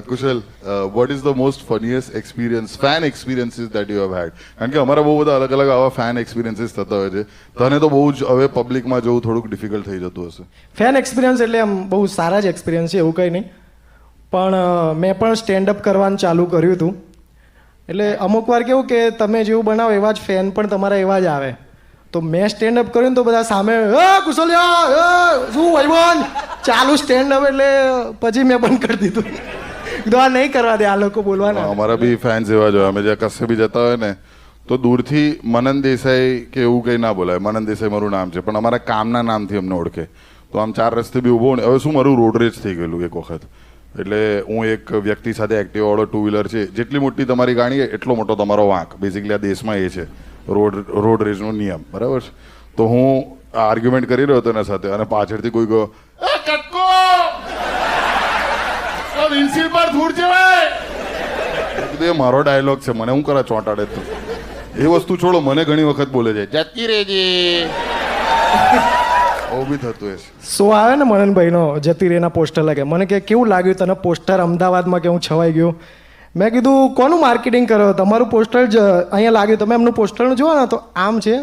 Kushal, what is the most funniest experience, fan experiences that you have had? કારણ કે અમારા બહુ બધા અલગ અલગ આવા ફેન એક્સપિરિયન્સીસ થતા હોય છે. તને તો બહુ જ હવે પબ્લિકમાં જવું થોડુંક ડિફિકલ્ટ થઈ જતું હશે. ફેન એક્સપિરિયન્સ એટલે આમ બહુ સારા જ એક્સપિરિયન્સ છે, એવું કંઈ નહીં. પણ મેં પણ સ્ટેન્ડઅપ કરવાનું ચાલુ કર્યું હતું. એટલે અમુક વાર કેવું કે તમે જેવું બનાવો એવા જ ફેન પણ તમારા એવા જ આવે. તો મેં સ્ટેન્ડઅપ કર્યું ને તો બધા સામે કુશલ્યા શું ભાઈબંધ ચાલુ સ્ટેન્ડઅપ, એટલે પછી મેં બંધ કરી દીધું. કીધું આ નહીં કરવા દે આ લોકો બોલવાના. અમારા બી ફેન્સ એવા જ હોય. અમે જ્યાં કશે બી જતા હોય ને તો દૂરથી મનન દેસાઈ કે એવું કંઈ ના બોલાય. મનન દેસાઈ મારું નામ છે, પણ અમારા કામના નામથી અમને ઓળખે. તો આમ 4 રસ્તે બી ઊભો ને. હવે શું મારું રોડ રેજ થઈ ગયેલું એક વખત. એટલે હું એક વ્યક્તિ સાથે એક્ટિવાવાળો 2 વ્હીલર છે. જેટલી મોટી તમારી ગાડી એટલો મોટો તમારો વાંક. બેઝિકલી આ દેશમાં એ છે રોડ રેજનો નિયમ, બરાબર છે. તો હું આર્ગ્યુમેન્ટ કરી રહ્યો હતો એના સાથે અને પાછળથી કોઈ ગયો કટકો વિન્સિલ પર ધૂળ છે. એ મારો ડાયલોગ છે, મને હું કરા ચોંટાડે. તો એ વસ્તુ છોડો, મને ઘણી વખત બોલે છે જતી રહેજે. આવું બી થતું હોય છે. શો આવે ને મનનભાઈનો જતી રેના પોસ્ટર લાગે. મને કે કેવું લાગ્યું તને પોસ્ટર અમદાવાદમાં, કે હું છવાઈ ગયો. મેં કીધું કોનું માર્કેટિંગ કરો, તમારું પોસ્ટર જ અહીંયા લાગ્યું. તમે એમનું પોસ્ટરનું જુઓ ને તો આમ છે,